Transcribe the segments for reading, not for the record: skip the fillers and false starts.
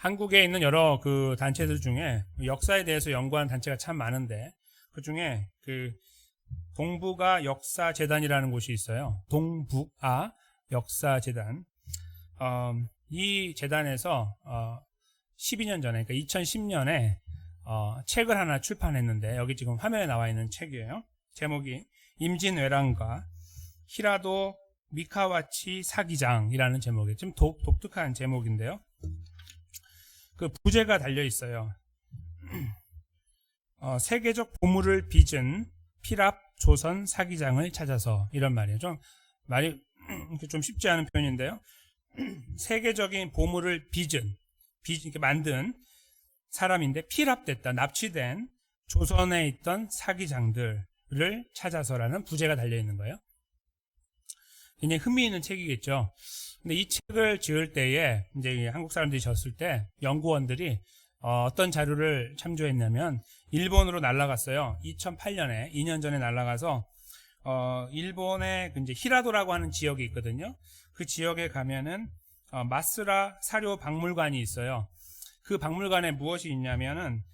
한국에 있는 여러 그 단체들 중에 역사에 대해서 연구하는 단체가 참 많은데 그 중에 그 동북아 역사재단이라는 곳이 있어요. 동북아 역사재단. 이 재단에서 12년 전에, 그러니까 2010년에 책을 하나 출판했는데 여기 지금 화면에 나와 있는 책이에요. 제목이 임진왜란과 히라도 미카와치 사기장이라는 제목이에요. 좀 독특한 제목인데요. 그 부제가 달려 있어요. 세계적 보물을 빚은 피랍 조선 사기장을 찾아서, 이런 말이에요. 좀 말이 좀 쉽지 않은 표현인데요. 세계적인 보물을 빚은, 이렇게 만든 사람인데 피랍됐다, 납치된 조선에 있던 사기장들을 찾아서라는 부제가 달려 있는 거예요. 굉장히 흥미있는 책이겠죠. 근데 이 책을 지을 때에 이제 한국 사람들이 졌을 때 연구원들이 어떤 자료를 참조했냐면 일본으로 날아갔어요. 2008년에 2년 전에 날아가서 일본의 이제 히라도라고 하는 지역이 있거든요. 그 지역에 가면은 마스라 사료 박물관이 있어요. 그 박물관에 무엇이 있냐면은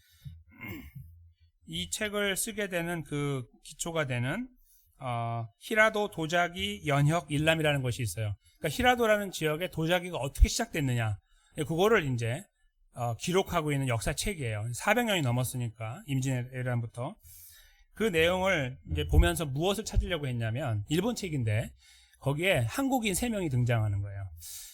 이 책을 쓰게 되는 그 기초가 되는 히라도 도자기 연혁 일람이라는 것이 있어요. 그러니까 히라도라는 지역에 도자기가 어떻게 시작됐느냐, 그거를 이제 기록하고 있는 역사책이에요. 400년이 넘었으니까, 임진왜란부터. 그 내용을 이제 보면서 무엇을 찾으려고 했냐면, 일본 책인데 거기에 한국인 3명이 등장하는 거예요.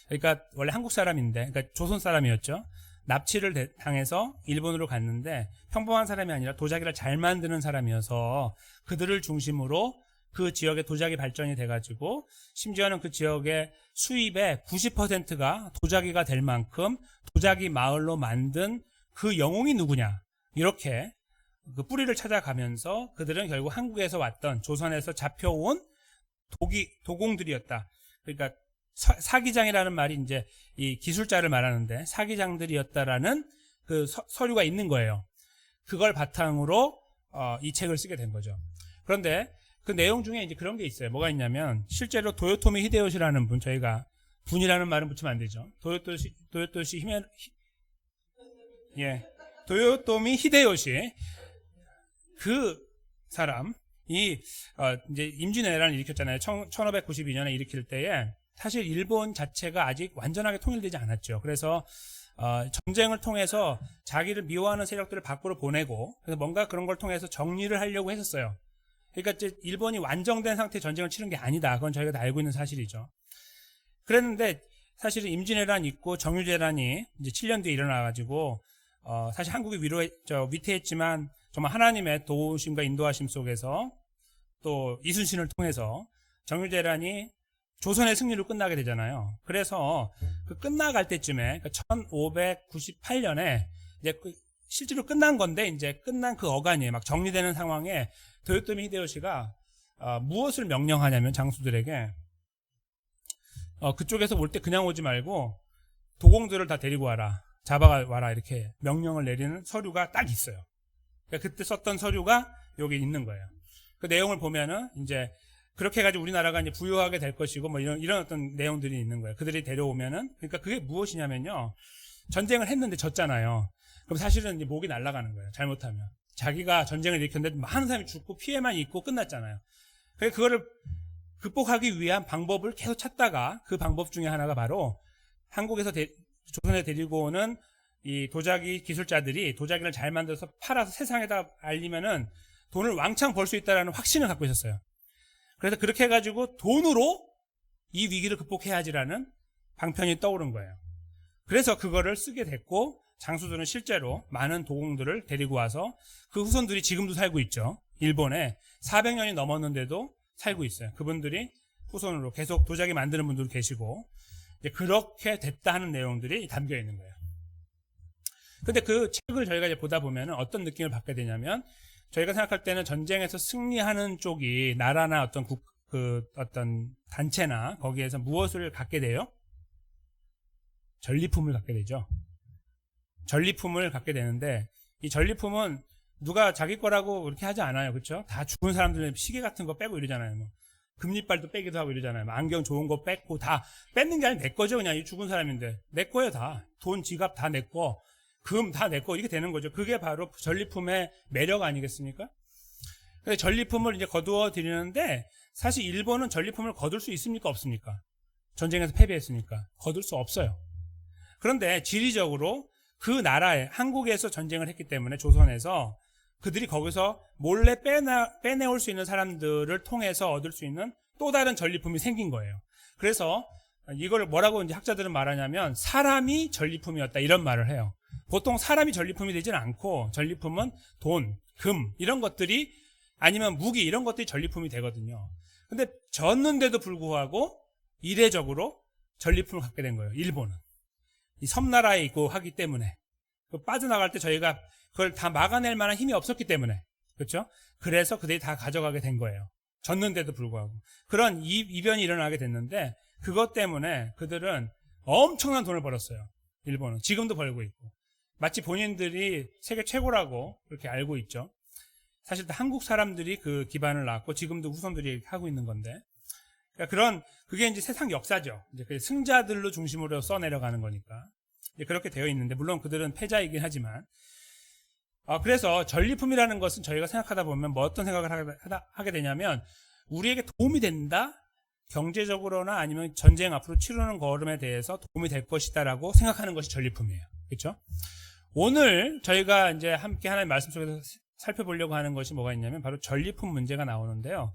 그러니까 원래 한국 사람인데, 그러니까 조선 사람이었죠. 납치를 당해서 일본으로 갔는데 평범한 사람이 아니라 도자기를 잘 만드는 사람이어서 그들을 중심으로 그 지역의 도자기 발전이 돼가지고 심지어는 그 지역의 수입의 90%가 도자기가 될 만큼 도자기 마을로 만든 그 영웅이 누구냐, 이렇게 그 뿌리를 찾아가면서 그들은 결국 한국에서 왔던, 조선에서 잡혀온 도공들이었다. 그러니까 사기장이라는 말이 이제 이 기술자를 말하는데 사기장들이었다라는 그 서류가 있는 거예요. 그걸 바탕으로 이 책을 쓰게 된 거죠. 그런데 그 내용 중에 이제 그런 게 있어요. 뭐가 있냐면 실제로 도요토미 히데요시라는 분, 저희가 분이라는 말은 붙이면 안 되죠. 도요토미 히데요시, 그 사람이 이제 임진왜란을 일으켰잖아요. 1592년에 일으킬 때에 사실 일본 자체가 아직 완전하게 통일되지 않았죠. 그래서 전쟁을 통해서 자기를 미워하는 세력들을 밖으로 보내고, 그래서 뭔가 그런 걸 통해서 정리를 하려고 했었어요. 그러니까 이제 일본이 완성된 상태의 전쟁을 치른 게 아니다. 그건 저희가 다 알고 있는 사실이죠. 그랬는데 사실은 임진왜란이 있고 정유재란이 이제 7년 뒤에 일어나가지고 사실 한국이 위태했지만 정말 하나님의 도우심과 인도하심 속에서 또 이순신을 통해서 정유재란이 조선의 승리로 끝나게 되잖아요. 그래서 그 끝나갈 때쯤에, 그러니까 1598년에 이제 실제로 끝난 건데, 이제 끝난 그 어간이 막 정리되는 상황에 도요토미 히데요시가 무엇을 명령하냐면 장수들에게 그쪽에서 올 때 그냥 오지 말고 도공들을 다 데리고 와라, 잡아와라, 이렇게 명령을 내리는 서류가 딱 있어요. 그러니까 그때 썼던 서류가 여기 있는 거예요. 그 내용을 보면은 이제 그렇게 해가지고 우리나라가 이제 부유하게 될 것이고 뭐 이런 어떤 내용들이 있는 거예요. 그들이 데려오면은, 그러니까 그게 무엇이냐면요, 전쟁을 했는데 졌잖아요. 그럼 사실은 이제 목이 날아가는 거예요. 잘못하면 자기가 전쟁을 일으켰는데 많은 사람이 죽고 피해만 있고 끝났잖아요. 그래서 그거를 극복하기 위한 방법을 계속 찾다가 그 방법 중에 하나가 바로 한국에서 조선에 데리고 오는 이 도자기 기술자들이 도자기를 잘 만들어서 팔아서 세상에다 알리면은 돈을 왕창 벌 수 있다는 확신을 갖고 있었어요. 그래서 그렇게 해가지고 돈으로 이 위기를 극복해야지라는 방편이 떠오른 거예요. 그래서 그거를 쓰게 됐고, 장수들은 실제로 많은 도공들을 데리고 와서 그 후손들이 지금도 살고 있죠. 일본에 400년이 넘었는데도 살고 있어요. 그분들이 후손으로 계속 도자기 만드는 분들도 계시고, 이제 그렇게 됐다 하는 내용들이 담겨 있는 거예요. 근데 그 책을 저희가 이제 보다 보면 어떤 느낌을 받게 되냐면, 저희가 생각할 때는 전쟁에서 승리하는 쪽이 나라나 어떤 어떤 단체나 거기에서 무엇을 갖게 돼요? 전리품을 갖게 되죠. 전리품을 갖게 되는데, 이 전리품은 누가 자기 거라고 그렇게 하지 않아요. 그렇죠? 다 죽은 사람들 시계 같은 거 빼고 이러잖아요. 뭐. 금리빨도 빼기도 하고 이러잖아요. 안경 좋은 거 뺏고 다 뺏는 게 아니라 내 거죠. 그냥 이 죽은 사람인데 내 거예요 다. 돈, 지갑 다 내 거, 금 다 내 거 이렇게 되는 거죠. 그게 바로 전리품의 매력 아니겠습니까? 그래서 전리품을 이제 거두어 드리는데 사실 일본은 전리품을 거둘 수 있습니까? 없습니까? 전쟁에서 패배했으니까 거둘 수 없어요. 그런데 지리적으로 그 나라에 한국에서 전쟁을 했기 때문에 조선에서 그들이 거기서 몰래 빼내올 수 있는 사람들을 통해서 얻을 수 있는 또 다른 전리품이 생긴 거예요. 그래서 이걸 뭐라고 이제 학자들은 말하냐면 사람이 전리품이었다 이런 말을 해요. 보통 사람이 전리품이 되지는 않고 전리품은 돈, 금 이런 것들이 아니면 무기 이런 것들이 전리품이 되거든요. 근데 졌는데도 불구하고 이례적으로 전리품을 갖게 된 거예요. 일본은. 이 섬나라에 있고 하기 때문에 빠져나갈 때 저희가 그걸 다 막아낼 만한 힘이 없었기 때문에 그렇죠? 그래서 그들이 다 가져가게 된 거예요. 졌는데도 불구하고 그런 이변이 일어나게 됐는데 그것 때문에 그들은 엄청난 돈을 벌었어요. 일본은 지금도 벌고 있고 마치 본인들이 세계 최고라고 그렇게 알고 있죠. 사실 한국 사람들이 그 기반을 낳았고 지금도 후손들이 하고 있는 건데 그러니까 그게 이제 세상 역사죠. 이제 그 승자들로 중심으로 써내려가는 거니까 이제 그렇게 되어 있는데 물론 그들은 패자이긴 하지만 그래서 전리품이라는 것은 저희가 생각하다 보면 뭐 어떤 생각을 하게 되냐면 우리에게 도움이 된다? 경제적으로나 아니면 전쟁 앞으로 치르는 걸음에 대해서 도움이 될 것이다라고 생각하는 것이 전리품이에요. 그렇죠? 오늘 저희가 이제 함께 하나님의 말씀 속에서 살펴보려고 하는 것이 뭐가 있냐면 바로 전리품 문제가 나오는데요.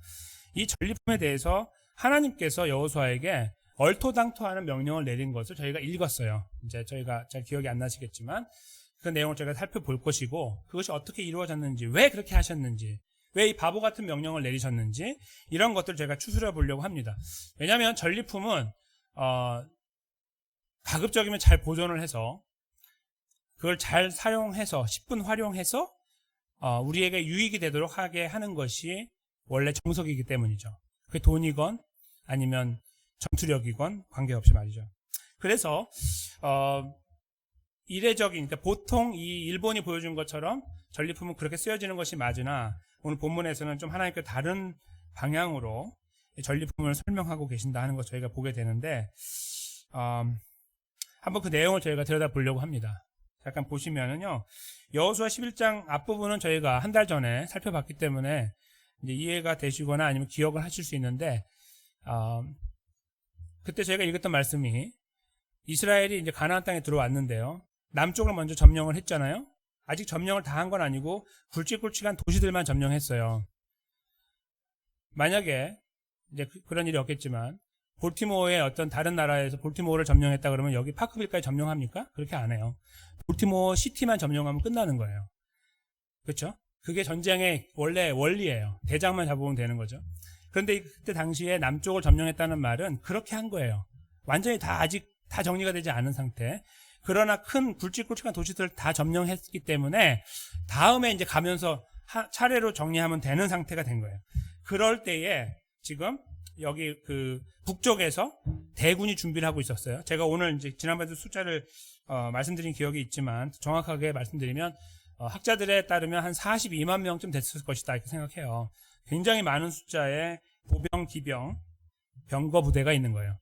이 전리품에 대해서 하나님께서 여호수아에게 얼토당토하는 명령을 내린 것을 저희가 읽었어요. 이제 저희가 잘 기억이 안 나시겠지만 그 내용을 저희가 살펴볼 것이고 그것이 어떻게 이루어졌는지 왜 그렇게 하셨는지 왜 이 바보 같은 명령을 내리셨는지 이런 것들을 제가 추스려 보려고 합니다. 왜냐하면 전리품은 가급적이면 잘 보존을 해서 그걸 잘 사용해서 10분 활용해서 우리에게 유익이 되도록 하게 하는 것이 원래 정석이기 때문이죠. 그게 돈이건 아니면 전투력이건 관계없이 말이죠. 그래서 이례적인 그러니까 보통 이 일본이 보여준 것처럼 전리품은 그렇게 쓰여지는 것이 맞으나 오늘 본문에서는 좀 하나님께 다른 방향으로 전리품을 설명하고 계신다 하는 것 저희가 보게 되는데 한번 그 내용을 저희가 들여다보려고 합니다. 잠깐 보시면은요. 여호수아 11장 앞부분은 저희가 한 달 전에 살펴봤기 때문에 이제 이해가 되시거나 아니면 기억을 하실 수 있는데 그때 저희가 읽었던 말씀이 이스라엘이 이제 가나안 땅에 들어왔는데요. 남쪽을 먼저 점령을 했잖아요. 아직 점령을 다 한 건 아니고 굵직굵직한 도시들만 점령했어요. 만약에 이제 그런 일이 없겠지만 볼티모어의 어떤 다른 나라에서 볼티모어를 점령했다 그러면 여기 파크빌까지 점령합니까? 그렇게 안 해요. 볼티모어 시티만 점령하면 끝나는 거예요. 그렇죠? 그게 전쟁의 원래 원리예요. 대장만 잡으면 되는 거죠. 그런데 그때 당시에 남쪽을 점령했다는 말은 그렇게 한 거예요. 완전히 아직 다 정리가 되지 않은 상태. 그러나 큰 굵직굵직한 도시들을 다 점령했기 때문에 다음에 이제 가면서 차례로 정리하면 되는 상태가 된 거예요. 그럴 때에 지금 여기 그 북쪽에서 대군이 준비를 하고 있었어요. 제가 오늘 이제 지난번에도 숫자를 말씀드린 기억이 있지만 정확하게 말씀드리면 학자들에 따르면 한 42만 명쯤 됐을 것이다 이렇게 생각해요. 굉장히 많은 숫자의 보병, 기병, 병거 부대가 있는 거예요.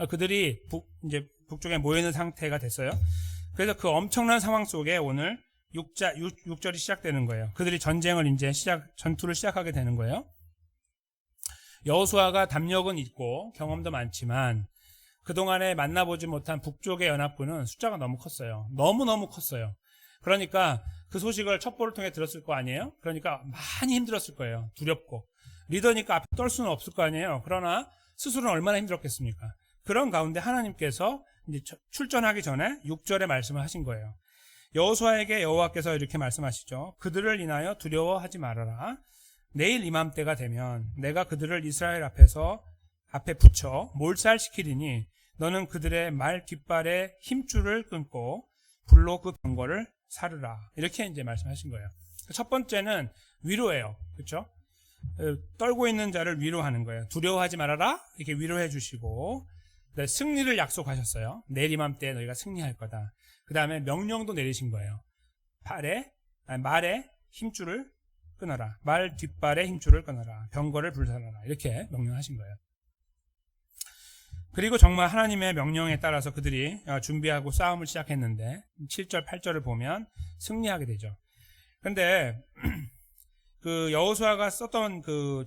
그들이 이제 북쪽에 모여있는 상태가 됐어요. 그래서 그 엄청난 상황 속에 오늘 6절이 시작되는 거예요. 그들이 전쟁을 이제 전투를 시작하게 되는 거예요. 여호수아가 담력은 있고 경험도 많지만 그동안에 만나보지 못한 북쪽의 연합군은 숫자가 너무 컸어요. 너무너무 컸어요. 그러니까 그 소식을 첩보를 통해 들었을 거 아니에요? 그러니까 많이 힘들었을 거예요. 두렵고. 리더니까 앞에 떨 수는 없을 거 아니에요? 그러나 스스로는 얼마나 힘들었겠습니까? 그런 가운데 하나님께서 이제 출전하기 전에 6절에 말씀을 하신 거예요. 여호수아에게 여호와께서 이렇게 말씀하시죠. 그들을 인하여 두려워하지 말아라. 내일 이맘때가 되면 내가 그들을 이스라엘 앞에 붙여 몰살시키리니 너는 그들의 말 깃발에 힘줄을 끊고 불로 그 병거를 사르라. 이렇게 이제 말씀하신 거예요. 첫 번째는 위로예요. 그렇죠? 떨고 있는 자를 위로하는 거예요. 두려워하지 말아라. 이렇게 위로해 주시고 승리를 약속하셨어요. 내일 이맘때 너희가 승리할 거다. 그 다음에 명령도 내리신 거예요. 말에 힘줄을 끊어라. 말 뒷발의 힘줄을 끊어라. 병거를 불살라라. 이렇게 명령하신 거예요. 그리고 정말 하나님의 명령에 따라서 그들이 준비하고 싸움을 시작했는데 7절, 8절을 보면 승리하게 되죠. 그런데 그 여호수아가 썼던 그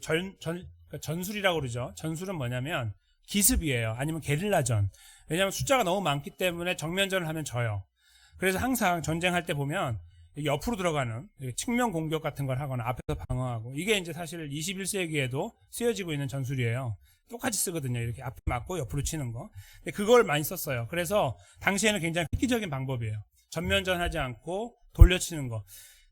전술이라고 그러죠. 전술은 뭐냐면 기습이에요. 아니면 게릴라전. 왜냐하면 숫자가 너무 많기 때문에 정면전을 하면 져요. 그래서 항상 전쟁할 때 보면 옆으로 들어가는 측면 공격 같은 걸 하거나 앞에서 방어하고, 이게 이제 사실 21세기에도 쓰여지고 있는 전술이에요. 똑같이 쓰거든요. 이렇게 앞에 맞고 옆으로 치는 거. 근데 그걸 많이 썼어요. 그래서 당시에는 굉장히 획기적인 방법이에요. 전면전 하지 않고 돌려치는 거.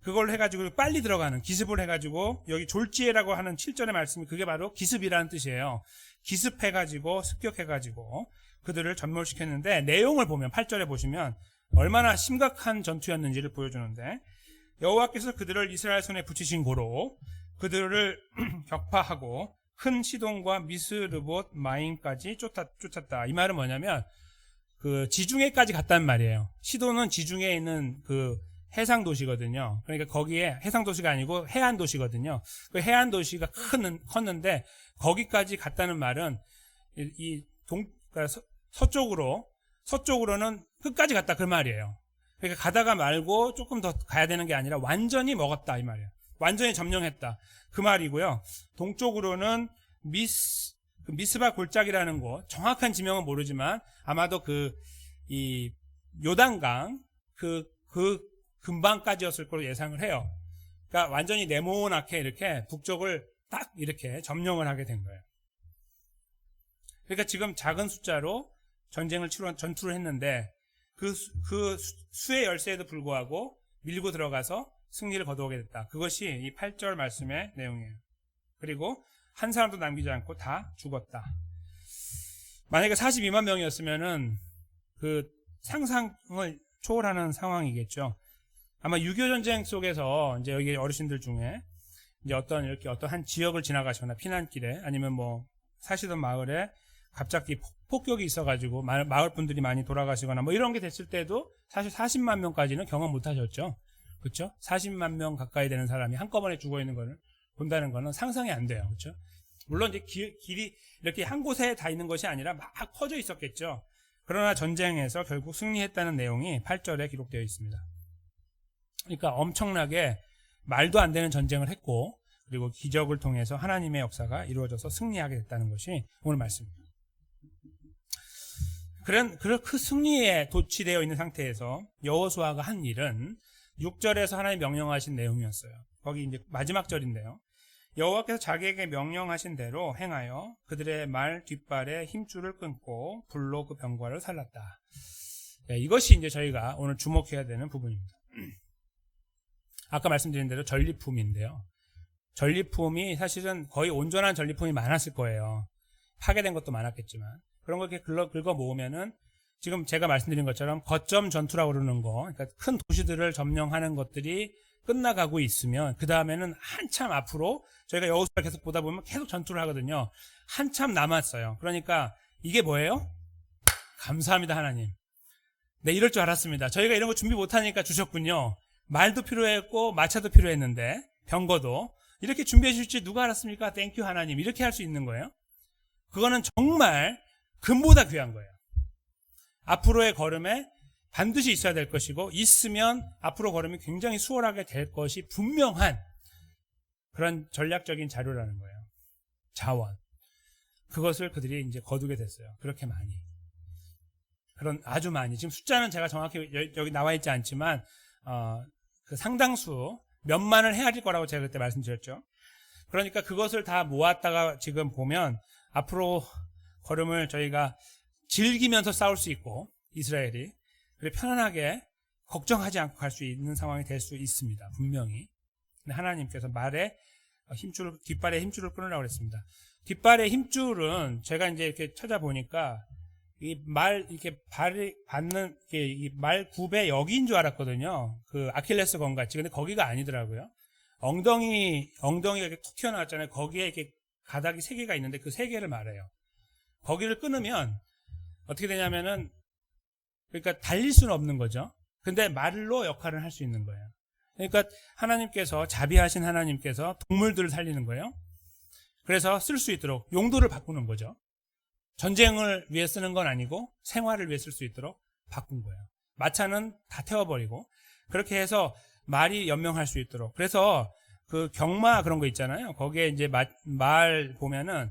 그걸 해가지고 빨리 들어가는, 기습을 해가지고, 여기 졸지에라고 하는 7절의 말씀이 그게 바로 기습이라는 뜻이에요. 기습해가지고 습격해가지고 그들을 전멸시켰는데, 내용을 보면 8절에 보시면 얼마나 심각한 전투였는지를 보여주는데, 여호와께서 그들을 이스라엘 손에 붙이신 고로 그들을 격파하고 큰 시돈과 미스르봇 마임까지 쫓았다. 이 말은 뭐냐면 그 지중해까지 갔단 말이에요. 시돈은 지중해에 있는 그 해상 도시거든요. 그러니까 거기에 해상 도시가 아니고 해안 도시거든요. 그 해안 도시가 컸는데 거기까지 갔다는 말은 그러니까 서쪽으로는 끝까지 갔다 그 말이에요. 그러니까 가다가 말고 조금 더 가야 되는 게 아니라 완전히 먹었다 이 말이에요. 완전히 점령했다 그 말이고요. 동쪽으로는 미스바 골짜기라는 곳, 정확한 지명은 모르지만 아마도 이 요단강 그 근방까지였을 거로 예상을 해요. 그러니까 완전히 네모나게 이렇게 북쪽을 딱 이렇게 점령을 하게 된 거예요. 그러니까 지금 작은 숫자로 전투를 했는데 그 수의 열세에도 불구하고 밀고 들어가서 승리를 거두게 됐다. 그것이 이 8절 말씀의 내용이에요. 그리고 한 사람도 남기지 않고 다 죽었다. 만약에 42만 명이었으면은 그 상상을 초월하는 상황이겠죠. 아마 6.25 전쟁 속에서 이제 여기 어르신들 중에 이제 어떤 한 지역을 지나가시거나 피난길에 아니면 뭐 사시던 마을에 갑자기 폭격이 있어가지고 마을 분들이 많이 돌아가시거나 뭐 이런 게 됐을 때도 사실 40만 명까지는 경험 못 하셨죠. 그렇죠? 40만 명 가까이 되는 사람이 한꺼번에 죽어 있는 거를 본다는 거는 상상이 안 돼요. 그렇죠? 물론 이제 길이 이렇게 한 곳에 다 있는 것이 아니라 막 퍼져 있었겠죠. 그러나 전쟁에서 결국 승리했다는 내용이 8절에 기록되어 있습니다. 그러니까 엄청나게 말도 안 되는 전쟁을 했고, 그리고 기적을 통해서 하나님의 역사가 이루어져서 승리하게 됐다는 것이 오늘 말씀입니다. 그 승리에 도취되어 있는 상태에서 여호수아가 한 일은 6절에서 하나님 명령하신 내용이었어요. 거기 이제 마지막 절인데요. 여호와께서 자기에게 명령하신 대로 행하여 그들의 말 뒷발에 힘줄을 끊고 불로 그 병거를 살랐다. 네, 이것이 이제 저희가 오늘 주목해야 되는 부분입니다. 아까 말씀드린 대로 전리품인데요. 전리품이 사실은 거의 온전한 전리품이 많았을 거예요. 파괴된 것도 많았겠지만 그런 걸 이렇게 긁어 모으면은 지금 제가 말씀드린 것처럼 거점 전투라고 그러는 거, 그러니까 큰 도시들을 점령하는 것들이 끝나가고 있으면 그 다음에는 한참 앞으로 저희가 여호수아를 계속 보다 보면 계속 전투를 하거든요. 한참 남았어요. 그러니까 이게 뭐예요? 감사합니다 하나님. 네, 이럴 줄 알았습니다. 저희가 이런 거 준비 못하니까 주셨군요. 말도 필요했고 마차도 필요했는데 병거도 이렇게 준비해 주실지 누가 알았습니까? 땡큐 하나님. 이렇게 할 수 있는 거예요. 그거는 정말 금보다 귀한 거예요. 앞으로의 걸음에 반드시 있어야 될 것이고 있으면 앞으로 걸음이 굉장히 수월하게 될 것이 분명한 그런 전략적인 자료라는 거예요. 자원. 그것을 그들이 이제 거두게 됐어요. 그렇게 많이. 아주 많이. 지금 숫자는 제가 정확히 여기 나와 있지 않지만 그 상당수 몇만을 헤아릴 거라고 제가 그때 말씀드렸죠. 그러니까 그것을 다 모았다가 지금 보면 앞으로 걸음을 저희가 즐기면서 싸울 수 있고 이스라엘이 그리고 편안하게 걱정하지 않고 갈 수 있는 상황이 될 수 있습니다. 분명히. 근데 하나님께서 뒷발에 힘줄을 끊으라고 그랬습니다. 뒷발의 힘줄은 제가 이제 이렇게 찾아보니까 이렇게 발이 받는 이 말 굽의 여기인 줄 알았거든요. 그 아킬레스 건 같이. 근데 거기가 아니더라고요. 엉덩이가 이렇게 툭 튀어나왔잖아요. 거기에 이렇게 가닥이 3개가 있는데 그 3개를 말해요. 거기를 끊으면 어떻게 되냐면은 그러니까 달릴 수는 없는 거죠. 근데 말로 역할을 할 수 있는 거예요. 그러니까 하나님께서, 자비하신 하나님께서 동물들을 살리는 거예요. 그래서 쓸 수 있도록 용도를 바꾸는 거죠. 전쟁을 위해 쓰는 건 아니고 생활을 위해 쓸 수 있도록 바꾼 거예요. 마차는 다 태워버리고 그렇게 해서 말이 연명할 수 있도록. 그래서 그 경마 그런 거 있잖아요. 거기에 이제 말 보면은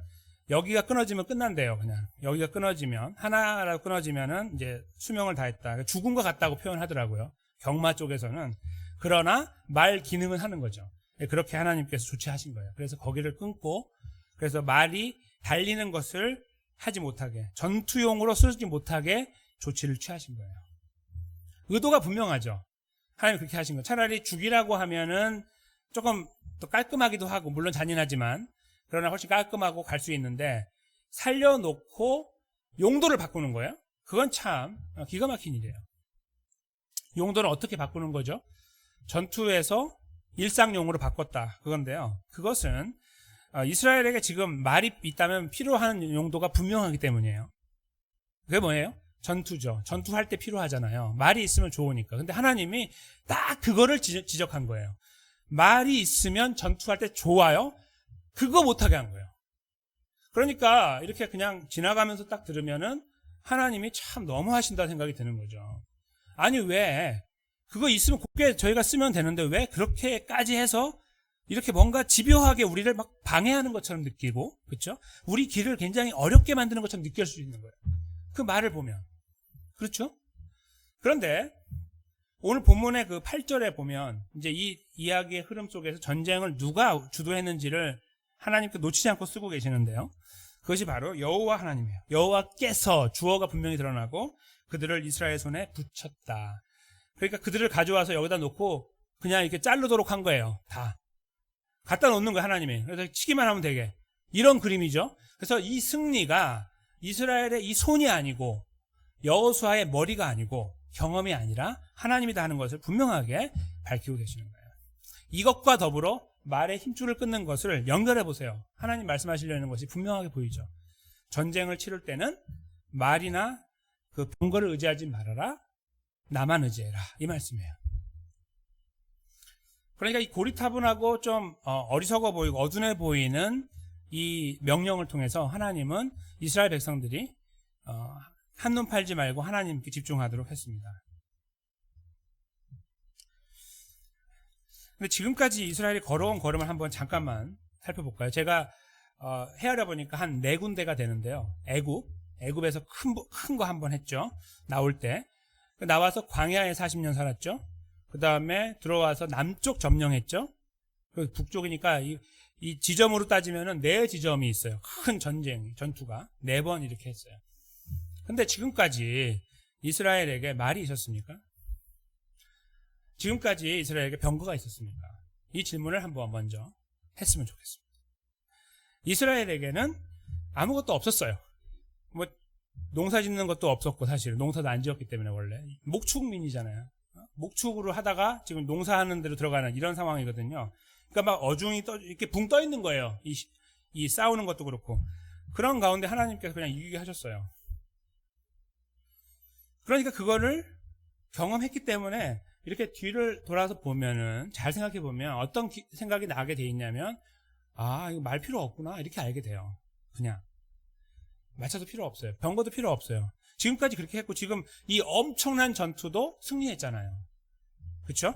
여기가 끊어지면 끝난대요. 그냥 여기가 끊어지면, 하나라도 끊어지면은 이제 수명을 다했다, 죽은 것 같다고 표현하더라고요, 경마 쪽에서는. 그러나 말 기능은 하는 거죠. 그렇게 하나님께서 조치하신 거예요. 그래서 거기를 끊고, 그래서 말이 달리는 것을 하지 못하게, 전투용으로 쓰지 못하게 조치를 취하신 거예요. 의도가 분명하죠. 하나님 그렇게 하신 거예요. 차라리 죽이라고 하면은 조금 더 깔끔하기도 하고, 물론 잔인하지만 그러나 훨씬 깔끔하고 갈 수 있는데, 살려놓고 용도를 바꾸는 거예요. 그건 참 기가 막힌 일이에요. 용도를 어떻게 바꾸는 거죠? 전투에서 일상용으로 바꿨다, 그건데요. 그것은 이스라엘에게 지금 말이 있다면 필요한 용도가 분명하기 때문이에요. 그게 뭐예요? 전투죠. 전투할 때 필요하잖아요. 말이 있으면 좋으니까. 근데 하나님이 딱 그거를 지적한 거예요. 말이 있으면 전투할 때 좋아요. 그거 못하게 한 거예요. 그러니까 이렇게 그냥 지나가면서 딱 들으면은 하나님이 참 너무하신다 생각이 드는 거죠. 아니, 왜 그거 있으면 곱게 저희가 쓰면 되는데 왜 그렇게까지 해서 이렇게 뭔가 집요하게 우리를 막 방해하는 것처럼 느끼고, 그렇죠? 우리 길을 굉장히 어렵게 만드는 것처럼 느낄 수 있는 거예요, 그 말을 보면. 그렇죠? 그런데 오늘 본문의 그 8절에 보면 이제 이 이야기의 흐름 속에서 전쟁을 누가 주도했는지를 하나님께 놓치지 않고 쓰고 계시는데요. 그것이 바로 여호와 하나님이에요. 여호와께서, 주어가 분명히 드러나고 그들을 이스라엘 손에 붙였다. 그러니까 그들을 가져와서 여기다 놓고 그냥 이렇게 자르도록 한 거예요. 다 갖다 놓는 거예요, 하나님이. 그래서 치기만 하면 되게. 이런 그림이죠. 그래서 이 승리가 이스라엘의 이 손이 아니고 여호수아의 머리가 아니고 경험이 아니라 하나님이 다 하는 것을 분명하게 밝히고 계시는 거예요. 이것과 더불어 말의 힘줄을 끊는 것을 연결해 보세요. 하나님 말씀하시려는 것이 분명하게 보이죠. 전쟁을 치를 때는 말이나 그 병거를 의지하지 말아라, 나만 의지해라, 이 말씀이에요. 그러니까 이 고리타분하고 좀 어리석어 보이고 어둔해 보이는 이 명령을 통해서 하나님은 이스라엘 백성들이 한눈 팔지 말고 하나님께 집중하도록 했습니다. 근데 지금까지 이스라엘이 걸어온 걸음을 한번 잠깐만 살펴볼까요? 제가 헤아려 보니까 한 4군데가 되는데요. 애굽에서 큰 거 한번 했죠. 나올 때. 나와서 광야에 40년 살았죠. 그 다음에 들어와서 남쪽 점령했죠. 북쪽이니까 이 지점으로 따지면은 4지점이 있어요. 큰 전투가 4번 이렇게 했어요. 근데 지금까지 이스라엘에게 말이 있었습니까? 지금까지 이스라엘에게 병거가 있었습니까? 이 질문을 한번 먼저 했으면 좋겠습니다. 이스라엘에게는 아무것도 없었어요. 뭐 농사 짓는 것도 없었고, 사실 농사도 안 지었기 때문에 원래 목축민이잖아요. 목축으로 하다가 지금 농사하는 데로 들어가는 이런 상황이거든요. 그러니까 막 어중이 이렇게 붕 떠 있는 거예요. 이 싸우는 것도 그렇고. 그런 가운데 하나님께서 그냥 이기게 하셨어요. 그러니까 그거를 경험했기 때문에 이렇게 뒤를 돌아서 보면은, 잘 생각해 보면 어떤 생각이 나게 돼 있냐면, 아, 이거 말 필요 없구나, 이렇게 알게 돼요. 그냥 마차도 필요 없어요. 병거도 필요 없어요. 지금까지 그렇게 했고, 지금 이 엄청난 전투도 승리했잖아요. 그렇죠?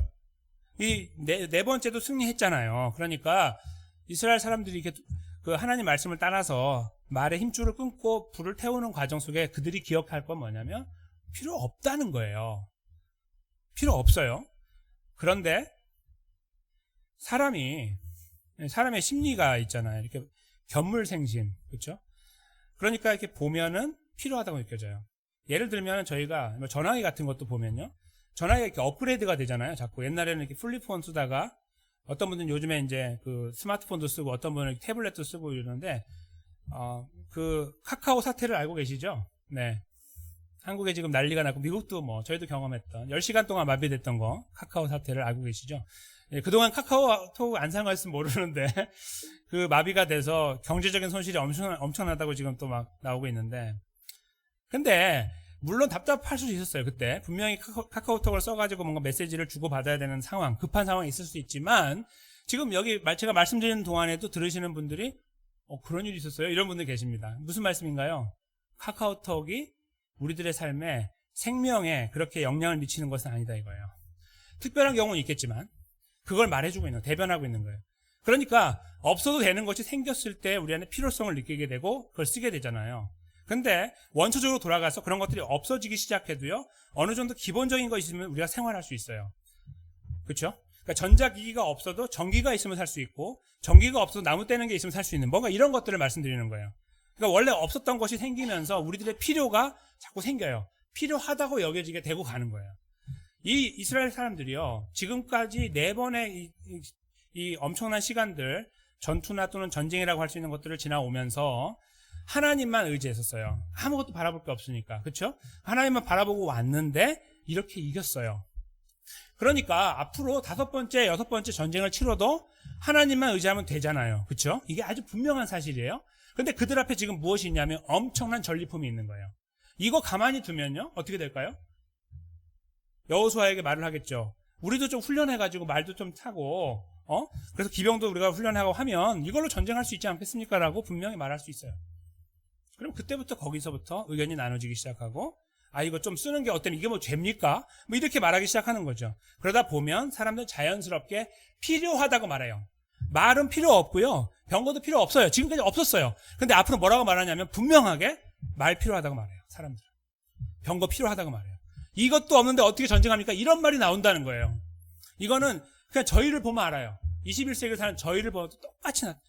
이 네 번째도 승리했잖아요. 그러니까 이스라엘 사람들이 이렇게 그 하나님 말씀을 따라서 말의 힘줄을 끊고 불을 태우는 과정 속에 그들이 기억할 건 뭐냐면, 필요 없다는 거예요. 필요 없어요. 그런데 사람의 심리가 있잖아요. 이렇게 견물생심, 그렇죠? 그러니까 이렇게 보면은 필요하다고 느껴져요. 예를 들면 저희가 전화기 같은 것도 보면요, 전화기가 이렇게 업그레이드가 되잖아요. 자꾸 옛날에는 이렇게 플립폰 쓰다가 어떤 분들은 요즘에 이제 그 스마트폰도 쓰고 어떤 분은 태블릿도 쓰고 이러는데, 그 카카오 사태를 알고 계시죠? 네. 한국에 지금 난리가 나고, 미국도 뭐 저희도 경험했던 10시간 동안 마비됐던 거, 카카오 사태를 알고 계시죠? 예, 그동안 카카오톡 안 사용했으면 모르는데 그 마비가 돼서 경제적인 손실이 엄청나다고 지금 또 막 나오고 있는데, 근데 물론 답답할 수도 있었어요. 그때 분명히 카카오톡을 써가지고 뭔가 메시지를 주고받아야 되는 상황, 급한 상황이 있을 수 있지만 지금 여기 제가 말씀드리는 동안에도 들으시는 분들이 그런 일이 있었어요? 이런 분들 계십니다. 무슨 말씀인가요? 카카오톡이 우리들의 삶에 생명에 그렇게 영향을 미치는 것은 아니다 이거예요. 특별한 경우는 있겠지만 그걸 말해주고 있는, 대변하고 있는 거예요. 그러니까 없어도 되는 것이 생겼을 때 우리 안에 필요성을 느끼게 되고 그걸 쓰게 되잖아요. 근데 원초적으로 돌아가서 그런 것들이 없어지기 시작해도요, 어느 정도 기본적인 거 있으면 우리가 생활할 수 있어요. 그렇죠? 그러니까 전자기기가 없어도 전기가 있으면 살 수 있고, 전기가 없어도 나무 떼는 게 있으면 살 수 있는, 뭔가 이런 것들을 말씀드리는 거예요. 그러니까 원래 없었던 것이 생기면서 우리들의 필요가 자꾸 생겨요. 필요하다고 여겨지게 되고 가는 거예요. 이 이스라엘 사람들이요, 지금까지 4번의 이 엄청난 시간들, 전투나 또는 전쟁이라고 할 수 있는 것들을 지나오면서 하나님만 의지했었어요. 아무것도 바라볼 게 없으니까. 그렇죠? 하나님만 바라보고 왔는데 이렇게 이겼어요. 그러니까 앞으로 5번째, 6번째 전쟁을 치러도 하나님만 의지하면 되잖아요. 그렇죠? 이게 아주 분명한 사실이에요. 근데 그들 앞에 지금 무엇이 있냐면 엄청난 전리품이 있는 거예요. 이거 가만히 두면요, 어떻게 될까요? 여호수아에게 말을 하겠죠. 우리도 좀 훈련해가지고 말도 좀 타고, 그래서 기병도 우리가 훈련하고 하면 이걸로 전쟁할 수 있지 않겠습니까? 라고 분명히 말할 수 있어요. 그럼 그때부터 거기서부터 의견이 나눠지기 시작하고, 이거 좀 쓰는 게 어때요? 이게 뭐 죄입니까? 뭐 이렇게 말하기 시작하는 거죠. 그러다 보면 사람들 자연스럽게 필요하다고 말해요. 말은 필요 없고요, 병거도 필요 없어요. 지금까지 없었어요. 근데 앞으로 뭐라고 말하냐면 분명하게 말 필요하다고 말해요. 사람들은 병거 필요하다고 말해요. 이것도 없는데 어떻게 전쟁합니까? 이런 말이 나온다는 거예요. 이거는 그냥 저희를 보면 알아요. 21세기를 사는 저희를 보면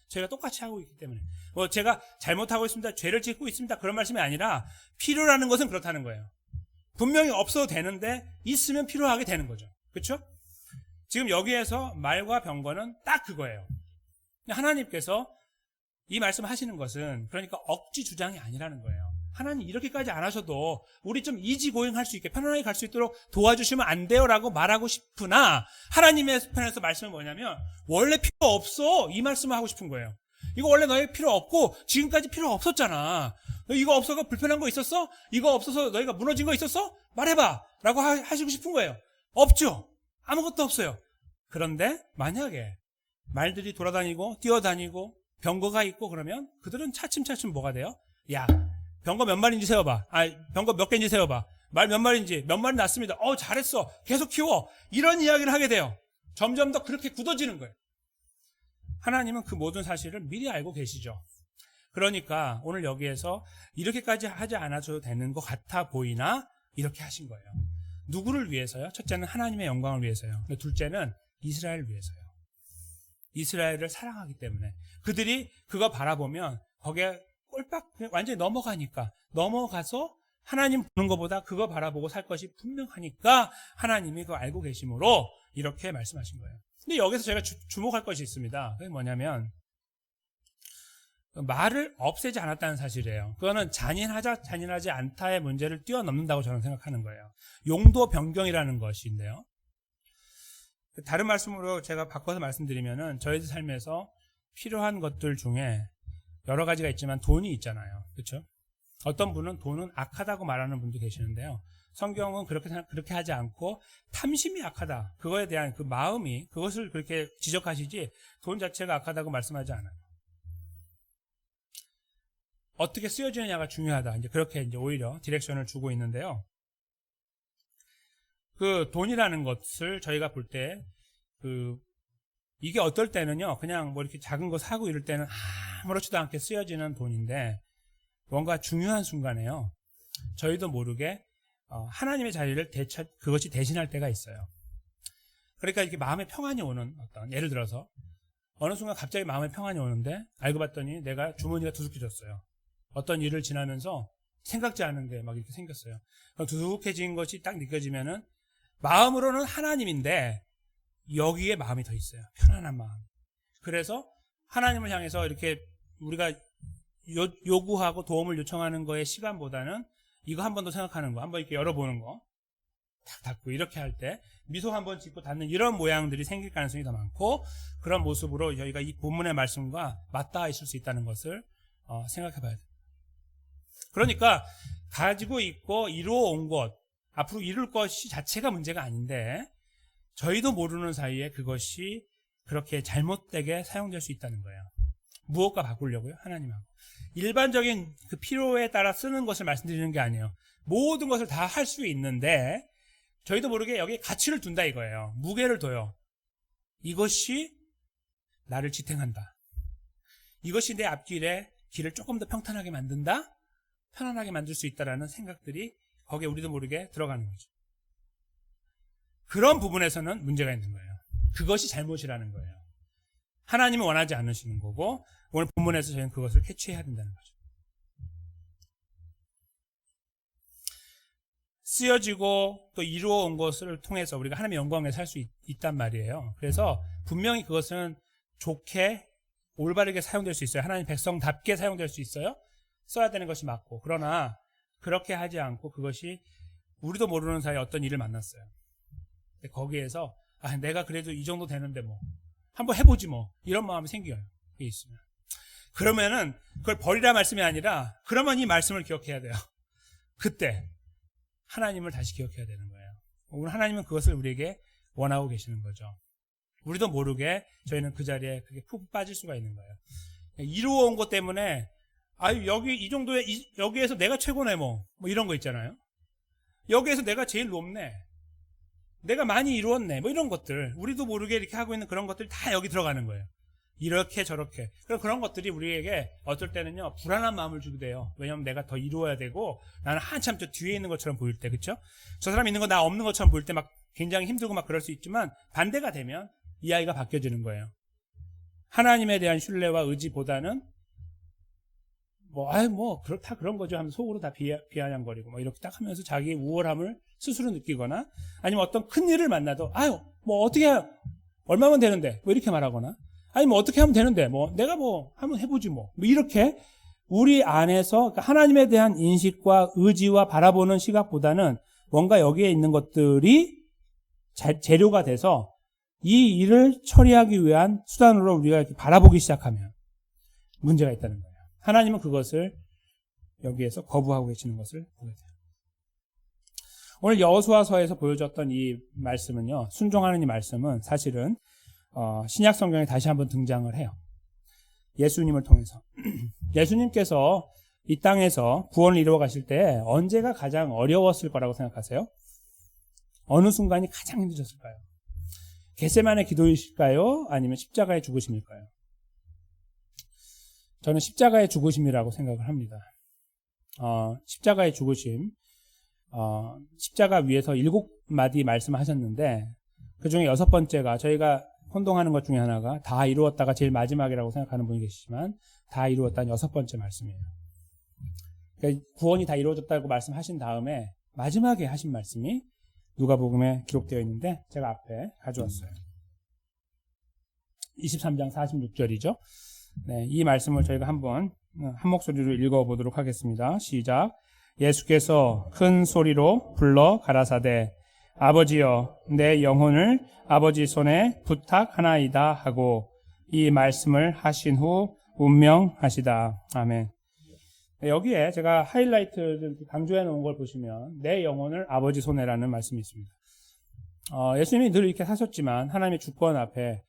저희가 똑같이 하고 있기 때문에, 뭐 제가 잘못하고 있습니다, 죄를 짓고 있습니다, 그런 말씀이 아니라 필요라는 것은 그렇다는 거예요. 분명히 없어도 되는데 있으면 필요하게 되는 거죠. 그렇죠? 지금 여기에서 말과 병거는 딱 그거예요. 하나님께서 이 말씀 하시는 것은 그러니까 억지 주장이 아니라는 거예요. 하나님 이렇게까지 안 하셔도 우리 좀 이지고잉 할 수 있게 편안하게 갈 수 있도록 도와주시면 안 돼요 라고 말하고 싶으나, 하나님의 편에서 말씀은 뭐냐면 원래 필요 없어, 이 말씀을 하고 싶은 거예요. 이거 원래 너희가 필요 없고 지금까지 필요 없었잖아. 너 이거 없어서 불편한 거 있었어? 이거 없어서 너희가 무너진 거 있었어? 말해봐 라고 하시고 싶은 거예요. 없죠. 아무것도 없어요. 그런데 만약에 말들이 돌아다니고 뛰어다니고 병거가 있고 그러면 그들은 차츰차츰 뭐가 돼요? 야, 병거 몇 마리인지 세워봐. 병거 몇 개인지 세워봐. 말 몇 마리인지, 몇 마리 났습니다. 잘했어. 계속 키워. 이런 이야기를 하게 돼요. 점점 더 그렇게 굳어지는 거예요. 하나님은 그 모든 사실을 미리 알고 계시죠. 그러니까 오늘 여기에서 이렇게까지 하지 않아도 되는 것 같아 보이나 이렇게 하신 거예요. 누구를 위해서요? 첫째는 하나님의 영광을 위해서요. 둘째는 이스라엘을 위해서요. 이스라엘을 사랑하기 때문에. 그들이 그거 바라보면 거기에 꼴박 완전히 넘어가서 하나님 보는 것보다 그거 바라보고 살 것이 분명하니까 하나님이 그거 알고 계심으로 이렇게 말씀하신 거예요. 근데 여기서 제가 주목할 것이 있습니다. 그게 뭐냐면 말을 없애지 않았다는 사실이에요. 그거는 잔인하지 않다의 문제를 뛰어넘는다고 저는 생각하는 거예요. 용도 변경이라는 것인데요. 다른 말씀으로 제가 바꿔서 말씀드리면은 저희들 삶에서 필요한 것들 중에 여러 가지가 있지만 돈이 있잖아요. 그렇죠? 어떤 분은 돈은 악하다고 말하는 분도 계시는데요. 성경은 그렇게 하지 않고 탐심이 악하다, 그거에 대한 그 마음이, 그것을 그렇게 지적하시지 돈 자체가 악하다고 말씀하지 않아요. 어떻게 쓰여지느냐가 중요하다, 이제 그렇게 이제 오히려 디렉션을 주고 있는데요. 그 돈이라는 것을 저희가 볼 때 이게 어떨 때는요, 그냥 뭐 이렇게 작은 거 사고 이럴 때는 아무렇지도 않게 쓰여지는 돈인데, 뭔가 중요한 순간에요, 저희도 모르게 하나님의 자리를 그것이 대신할 때가 있어요. 그러니까 이렇게 마음에 평안이 오는, 예를 들어서 어느 순간 갑자기 마음에 평안이 오는데 알고 봤더니 내가 주머니가 두둑해졌어요. 어떤 일을 지나면서 생각지 않은 게 막 이렇게 생겼어요. 두둑해진 것이 딱 느껴지면은 마음으로는 하나님인데 여기에 마음이 더 있어요. 편안한 마음. 그래서 하나님을 향해서 이렇게 우리가 요구하고 도움을 요청하는 거의 시간보다는 이거 한 번 더 생각하는 거, 한번 이렇게 열어보는 거, 탁 닫고 이렇게 할 때 미소 한번 짓고 닫는 이런 모양들이 생길 가능성이 더 많고, 그런 모습으로 저희가 이 본문의 말씀과 맞닿아 있을 수 있다는 것을 생각해 봐야 돼요. 그러니까 가지고 있고 이루어 온 것, 앞으로 이룰 것이 자체가 문제가 아닌데 저희도 모르는 사이에 그것이 그렇게 잘못되게 사용될 수 있다는 거예요. 무엇과 바꾸려고요? 하나님하고. 일반적인 그 필요에 따라 쓰는 것을 말씀드리는 게 아니에요. 모든 것을 다 할 수 있는데 저희도 모르게 여기에 가치를 둔다 이거예요. 무게를 둬요. 이것이 나를 지탱한다. 이것이 내 앞길에 길을 조금 더 평탄하게 만든다? 편안하게 만들 수 있다라는 생각들이 거기에 우리도 모르게 들어가는 거죠. 그런 부분에서는 문제가 있는 거예요. 그것이 잘못이라는 거예요. 하나님은 원하지 않으시는 거고 오늘 본문에서 저희는 그것을 캐치해야 된다는 거죠. 쓰여지고 또 이루어 온 것을 통해서 우리가 하나님의 영광에 살 수 있단 말이에요. 그래서 분명히 그것은 좋게 올바르게 사용될 수 있어요. 하나님 백성답게 사용될 수 있어요. 써야 되는 것이 맞고. 그러나 그렇게 하지 않고 그것이 우리도 모르는 사이에 어떤 일을 만났어요. 거기에서 내가 그래도 이 정도 되는데 뭐 한번 해보지 뭐 이런 마음이 생겨요. 그게 있으면. 그러면은 그걸 버리라 말씀이 아니라 그러면 이 말씀을 기억해야 돼요. 그때 하나님을 다시 기억해야 되는 거예요. 오늘 하나님은 그것을 우리에게 원하고 계시는 거죠. 우리도 모르게 저희는 그 자리에 그게 푹 빠질 수가 있는 거예요. 이루어 온 것 때문에 여기 이 정도에 여기에서 내가 최고네 뭐 이런 거 있잖아요. 여기에서 내가 제일 높네. 내가 많이 이루었네. 뭐 이런 것들. 우리도 모르게 이렇게 하고 있는 그런 것들 다 여기 들어가는 거예요. 이렇게 저렇게. 그런 것들이 우리에게 어떨 때는요, 불안한 마음을 주게 돼요. 왜냐하면 내가 더 이루어야 되고, 나는 한참 저 뒤에 있는 것처럼 보일 때, 그쵸? 저 사람 있는 거 나 없는 것처럼 보일 때 막 굉장히 힘들고 막 그럴 수 있지만, 반대가 되면 이 아이가 바뀌어지는 거예요. 하나님에 대한 신뢰와 의지보다는, 다 그런 거죠 하면서 속으로 다 비아냥거리고, 이렇게 딱 하면서 자기의 우월함을 스스로 느끼거나, 아니면 어떤 큰 일을 만나도, 어떻게, 얼마면 되는데, 이렇게 말하거나, 어떻게 하면 되는데, 내가 한번 해보지 이렇게 우리 안에서 하나님에 대한 인식과 의지와 바라보는 시각보다는 뭔가 여기에 있는 것들이 재료가 돼서 이 일을 처리하기 위한 수단으로 우리가 이렇게 바라보기 시작하면 문제가 있다는 거예요. 하나님은 그것을 여기에서 거부하고 계시는 것을 보게 돼요. 오늘 여호수아서에서 보여줬던 이 말씀은요, 순종하는 이 말씀은 사실은 신약 성경에 다시 한번 등장을 해요. 예수님을 통해서. 예수님께서 이 땅에서 구원을 이루어 가실 때 언제가 가장 어려웠을 거라고 생각하세요? 어느 순간이 가장 힘드셨을까요? 겟세마네 기도이실까요? 아니면 십자가의 죽으심일까요? 저는 십자가의 죽으심이라고 생각을 합니다. 십자가의 죽으심, 십자가 위에서 7마디 말씀하셨는데 그 중에 6번째가 저희가 혼동하는 것 중에 하나가 다 이루었다가 제일 마지막이라고 생각하는 분이 계시지만 다 이루었다는 6번째 말씀이에요. 그러니까 구원이 다 이루어졌다고 말씀하신 다음에 마지막에 하신 말씀이 누가복음에 기록되어 있는데 제가 앞에 가져왔어요. 23장 46절이죠. 네, 이 말씀을 저희가 한번 한 목소리로 읽어보도록 하겠습니다. 시작. 예수께서 큰 소리로 불러 가라사대 아버지여 내 영혼을 아버지 손에 부탁하나이다 하고 이 말씀을 하신 후 운명하시다. 아멘. 여기에 제가 하이라이트를 강조해 놓은 걸 보시면 내 영혼을 아버지 손에라는 말씀이 있습니다. 예수님이 늘 이렇게 하셨지만 하나님의 주권 앞에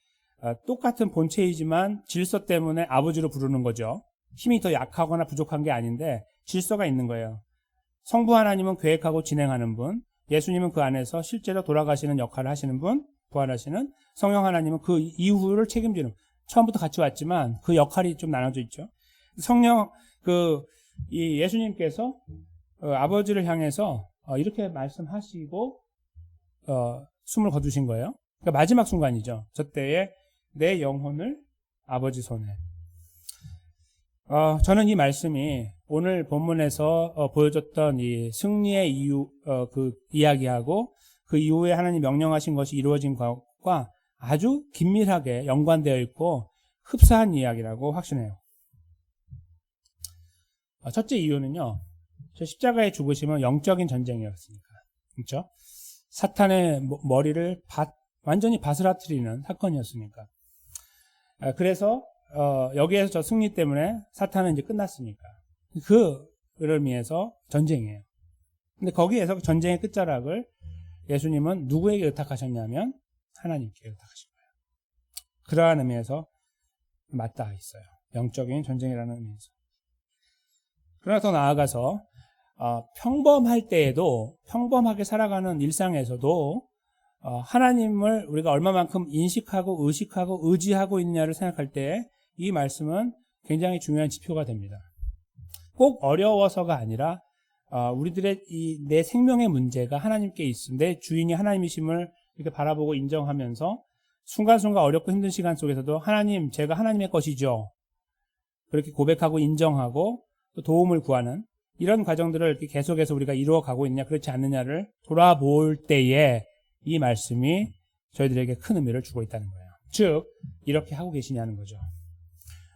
똑같은 본체이지만 질서 때문에 아버지로 부르는 거죠. 힘이 더 약하거나 부족한 게 아닌데 질서가 있는 거예요. 성부 하나님은 계획하고 진행하는 분, 예수님은 그 안에서 실제로 돌아가시는 역할을 하시는 분, 부활하시는 성령 하나님은 그 이후를 책임지는, 처음부터 같이 왔지만 그 역할이 좀 나눠져 있죠. 성령, 이 예수님께서 아버지를 향해서 이렇게 말씀하시고 숨을 거두신 거예요. 그러니까 마지막 순간이죠. 저 때에 내 영혼을 아버지 손에. 저는 이 말씀이 오늘 본문에서 보여줬던 이 승리의 이유, 그 이야기하고 그 이후에 하나님 명령하신 것이 이루어진 것과 아주 긴밀하게 연관되어 있고 흡사한 이야기라고 확신해요. 첫째 이유는요, 저 십자가의 죽으심은 영적인 전쟁이었으니까. 그렇죠? 사탄의 머리를 완전히 바스라트리는 사건이었으니까. 그래서 여기에서 저 승리 때문에 사탄은 이제 끝났으니까. 의미해서 전쟁이에요. 근데 거기에서 전쟁의 끝자락을 예수님은 누구에게 의탁하셨냐면 하나님께 의탁하신 거예요. 그러한 의미에서 맞닿아 있어요. 영적인 전쟁이라는 의미에서. 그러나 더 나아가서 평범할 때에도, 평범하게 살아가는 일상에서도 하나님을 우리가 얼마만큼 인식하고 의식하고 의지하고 있느냐를 생각할 때 이 말씀은 굉장히 중요한 지표가 됩니다. 꼭 어려워서가 아니라 우리들의 내 생명의 문제가 하나님께 있음, 내 주인이 하나님이심을 이렇게 바라보고 인정하면서 순간순간 어렵고 힘든 시간 속에서도 하나님, 제가 하나님의 것이죠. 그렇게 고백하고 인정하고 또 도움을 구하는 이런 과정들을 이렇게 계속해서 우리가 이루어가고 있느냐 그렇지 않느냐를 돌아볼 때에 이 말씀이 저희들에게 큰 의미를 주고 있다는 거예요. 즉 이렇게 하고 계시냐는 거죠.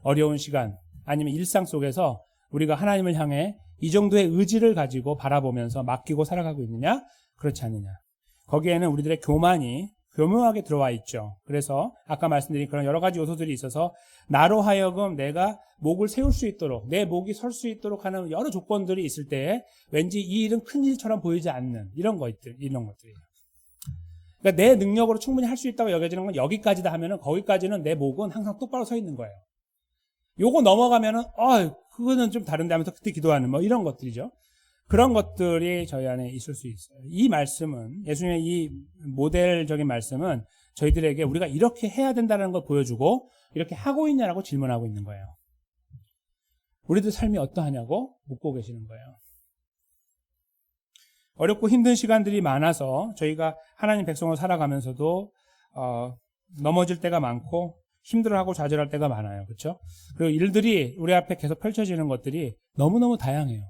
어려운 시간 아니면 일상 속에서 우리가 하나님을 향해 이 정도의 의지를 가지고 바라보면서 맡기고 살아가고 있느냐 그렇지 않느냐. 거기에는 우리들의 교만이 교묘하게 들어와 있죠. 그래서 아까 말씀드린 그런 여러 가지 요소들이 있어서 나로 하여금 내가 목을 세울 수 있도록, 내 목이 설 수 있도록 하는 여러 조건들이 있을 때 왠지 이 일은 큰 일처럼 보이지 않는 이런 것들이에요. 그러니까 내 능력으로 충분히 할 수 있다고 여겨지는 건 여기까지다 하면은 거기까지는 내 목은 항상 똑바로 서 있는 거예요. 요거 넘어가면은 그거는 좀 다른데 하면서 그때 기도하는 뭐 이런 것들이죠. 그런 것들이 저희 안에 있을 수 있어요. 이 말씀은, 예수님의 이 모델적인 말씀은 저희들에게 우리가 이렇게 해야 된다는 걸 보여주고 이렇게 하고 있냐라고 질문하고 있는 거예요. 우리들 삶이 어떠하냐고 묻고 계시는 거예요. 어렵고 힘든 시간들이 많아서 저희가 하나님 백성으로 살아가면서도 넘어질 때가 많고 힘들어하고 좌절할 때가 많아요. 그렇죠? 그리고 일들이 우리 앞에 계속 펼쳐지는 것들이 너무너무 다양해요.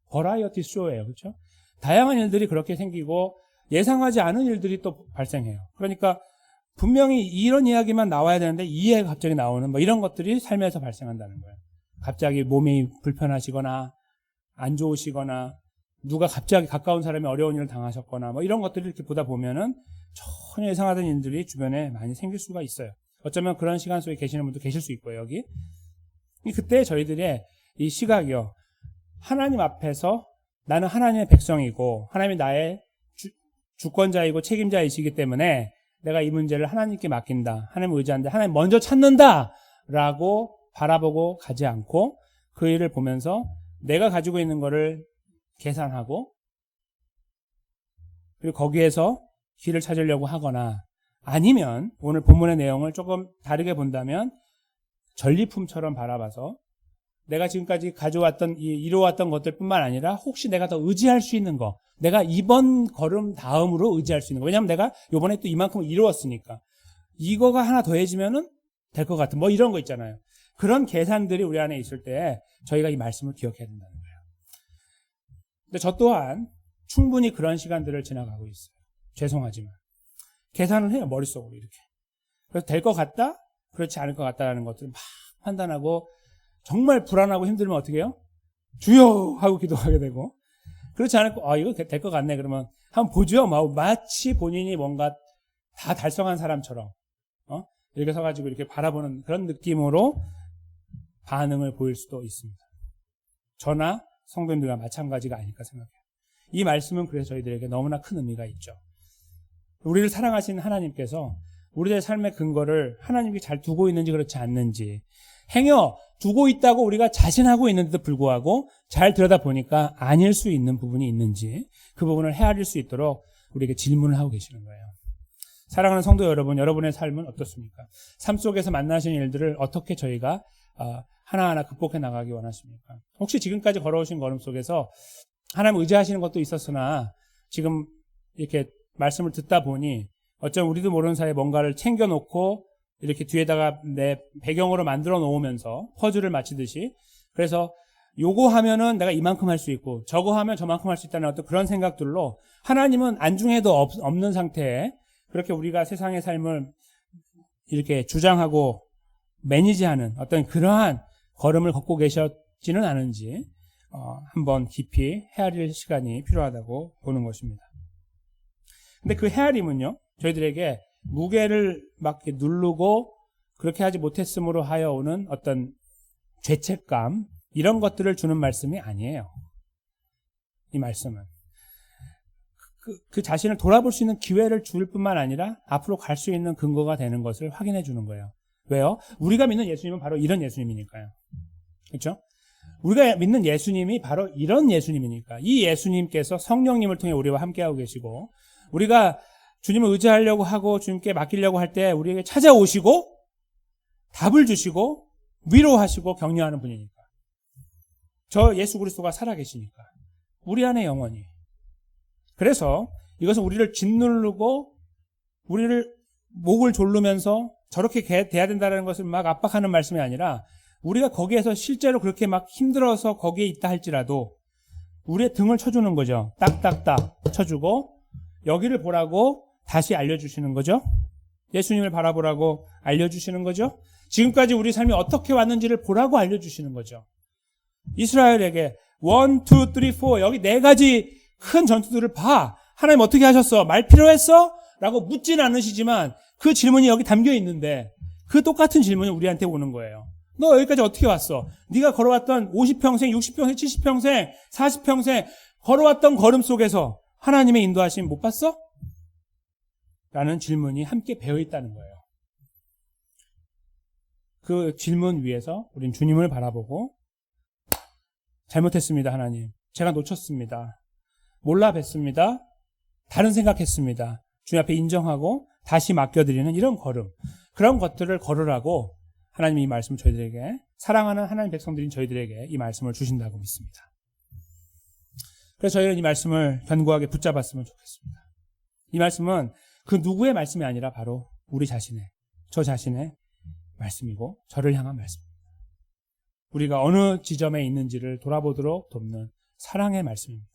버라이어티 쇼예요. 그렇죠? 다양한 일들이 그렇게 생기고 예상하지 않은 일들이 또 발생해요. 그러니까 분명히 이런 이야기만 나와야 되는데 이해가 갑자기 나오는 뭐 이런 것들이 삶에서 발생한다는 거예요. 갑자기 몸이 불편하시거나 안 좋으시거나 누가 갑자기 가까운 사람이 어려운 일을 당하셨거나 뭐 이런 것들을 이렇게 보다 보면은 전혀 예상하던 일들이 주변에 많이 생길 수가 있어요. 어쩌면 그런 시간 속에 계시는 분도 계실 수 있고요, 여기. 그때 저희들의 이 시각이요. 하나님 앞에서 나는 하나님의 백성이고 하나님이 나의 주권자이고 책임자이시기 때문에 내가 이 문제를 하나님께 맡긴다. 하나님을 의지한다. 하나님 먼저 찾는다. 라고 바라보고 가지 않고 그 일을 보면서 내가 가지고 있는 거를 계산하고 그리고 거기에서 길을 찾으려고 하거나 아니면 오늘 본문의 내용을 조금 다르게 본다면 전리품처럼 바라봐서 내가 지금까지 가져왔던 이루어왔던 것들뿐만 아니라 혹시 내가 더 의지할 수 있는 거, 내가 이번 걸음 다음으로 의지할 수 있는 거. 왜냐하면 내가 이번에 또 이만큼 이루었으니까 이거가 하나 더해지면은 될 것 같은 뭐 이런 거 있잖아요. 그런 계산들이 우리 안에 있을 때 저희가 이 말씀을 기억해야 된다는 거예요. 근데 저 또한 충분히 그런 시간들을 지나가고 있어요. 죄송하지만 계산을 해요, 머릿속으로 이렇게. 그래서 될 것 같다, 그렇지 않을 것 같다라는 것들을 막 판단하고 정말 불안하고 힘들면 어떻게 해요? 주여! 하고 기도하게 되고 그렇지 않고 이거 될 것 같네 그러면 한번 보죠. 마치 본인이 뭔가 다 달성한 사람처럼 이렇게 서가지고 이렇게 바라보는 그런 느낌으로 반응을 보일 수도 있습니다. 저나 성도님들과 마찬가지가 아닐까 생각해요. 이 말씀은 그래서 저희들에게 너무나 큰 의미가 있죠. 우리를 사랑하신 하나님께서 우리의 삶의 근거를 하나님께 잘 두고 있는지 그렇지 않는지 행여 두고 있다고 우리가 자신하고 있는데도 불구하고 잘 들여다보니까 아닐 수 있는 부분이 있는지 그 부분을 헤아릴 수 있도록 우리에게 질문을 하고 계시는 거예요. 사랑하는 성도 여러분, 여러분의 삶은 어떻습니까? 삶 속에서 만나신 일들을 어떻게 저희가 하나하나 극복해 나가기 원하십니까? 혹시 지금까지 걸어오신 걸음 속에서 하나님 의지하시는 것도 있었으나 지금 이렇게 말씀을 듣다 보니 어쩜 우리도 모르는 사이에 뭔가를 챙겨놓고 이렇게 뒤에다가 내 배경으로 만들어 놓으면서 퍼즐을 맞추듯이 그래서 요거 하면은 내가 이만큼 할 수 있고 저거 하면 저만큼 할 수 있다는 어떤 그런 생각들로 하나님은 안중에도 없는 상태에 그렇게 우리가 세상의 삶을 이렇게 주장하고 매니지하는 어떤 그러한 걸음을 걷고 계셨지는 않은지 한번 깊이 헤아릴 시간이 필요하다고 보는 것입니다. 근데 그 헤아림은요, 저희들에게 무게를 막 누르고 그렇게 하지 못했음으로 하여 오는 어떤 죄책감 이런 것들을 주는 말씀이 아니에요. 이 말씀은. 그 자신을 돌아볼 수 있는 기회를 줄 뿐만 아니라 앞으로 갈 수 있는 근거가 되는 것을 확인해 주는 거예요. 왜요? 우리가 믿는 예수님은 바로 이런 예수님이니까요. 그렇죠? 우리가 믿는 예수님이 바로 이런 예수님이니까. 이 예수님께서 성령님을 통해 우리와 함께하고 계시고, 우리가 주님을 의지하려고 하고 주님께 맡기려고 할 때 우리에게 찾아오시고 답을 주시고 위로하시고 격려하는 분이니까. 저 예수 그리스도가 살아계시니까. 우리 안에 영원히. 그래서 이것은 우리를 짓누르고 우리를 목을 졸르면서 저렇게 돼야 된다는 것을 막 압박하는 말씀이 아니라, 우리가 거기에서 실제로 그렇게 막 힘들어서 거기에 있다 할지라도 우리의 등을 쳐주는 거죠. 딱딱딱 쳐주고 여기를 보라고 다시 알려주시는 거죠. 예수님을 바라보라고 알려주시는 거죠. 지금까지 우리 삶이 어떻게 왔는지를 보라고 알려주시는 거죠. 이스라엘에게 1, 2, 3, 4 여기 4가지 큰 전투들을 봐. 하나님 어떻게 하셨어? 말 필요했어? 라고 묻지는 않으시지만 그 질문이 여기 담겨 있는데 그 똑같은 질문이 우리한테 오는 거예요. 너 여기까지 어떻게 왔어? 네가 걸어왔던 50평생, 60평생, 70평생, 40평생 걸어왔던 걸음 속에서 하나님의 인도하심 못 봤어? 라는 질문이 함께 배어 있다는 거예요. 그 질문 위에서 우린 주님을 바라보고, 잘못했습니다, 하나님. 제가 놓쳤습니다. 몰라 뵀습니다. 다른 생각했습니다. 주님 앞에 인정하고 다시 맡겨드리는 이런 걸음. 그런 것들을 걸으라고 하나님이 이 말씀을 저희들에게, 사랑하는 하나님 백성들인 저희들에게 이 말씀을 주신다고 믿습니다. 그래서 저희는 이 말씀을 견고하게 붙잡았으면 좋겠습니다. 이 말씀은 그 누구의 말씀이 아니라 바로 우리 자신의, 저 자신의 말씀이고 저를 향한 말씀입니다. 우리가 어느 지점에 있는지를 돌아보도록 돕는 사랑의 말씀입니다.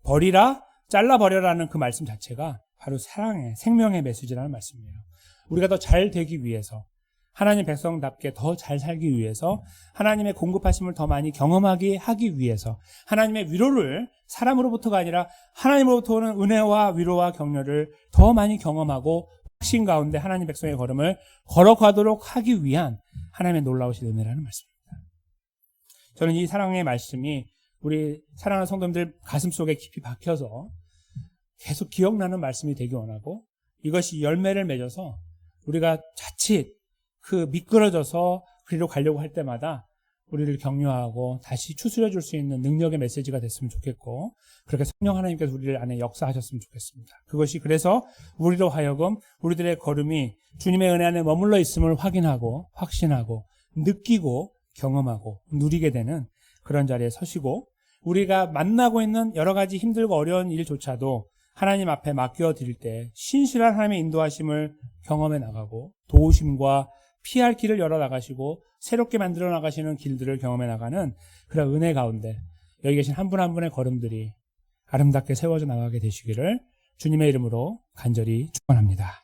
버리라, 잘라버려라는 그 말씀 자체가 바로 사랑의, 생명의 메시지라는 말씀이에요. 우리가 더 잘 되기 위해서, 하나님 백성답게 더 잘 살기 위해서, 하나님의 공급하심을 더 많이 경험하게 하기 위해서, 하나님의 위로를 사람으로부터가 아니라 하나님으로부터 오는 은혜와 위로와 격려를 더 많이 경험하고 확신 가운데 하나님 백성의 걸음을 걸어가도록 하기 위한 하나님의 놀라우신 은혜라는 말씀입니다. 저는 이 사랑의 말씀이 우리 사랑하는 성도님들 가슴 속에 깊이 박혀서 계속 기억나는 말씀이 되기 원하고, 이것이 열매를 맺어서 우리가 자칫 그 미끄러져서 그리로 가려고 할 때마다 우리를 격려하고 다시 추스려 줄 수 있는 능력의 메시지가 됐으면 좋겠고, 그렇게 성령 하나님께서 우리를 안에 역사하셨으면 좋겠습니다. 그것이 그래서 우리로 하여금 우리들의 걸음이 주님의 은혜 안에 머물러 있음을 확인하고 확신하고 느끼고 경험하고 누리게 되는 그런 자리에 서시고, 우리가 만나고 있는 여러 가지 힘들고 어려운 일조차도 하나님 앞에 맡겨드릴 때 신실한 하나님의 인도하심을 경험해 나가고, 도우심과 피할 길을 열어 나가시고 새롭게 만들어 나가시는 길들을 경험해 나가는 그런 은혜 가운데 여기 계신 한 분 한 분의 걸음들이 아름답게 세워져 나가게 되시기를 주님의 이름으로 간절히 축원합니다.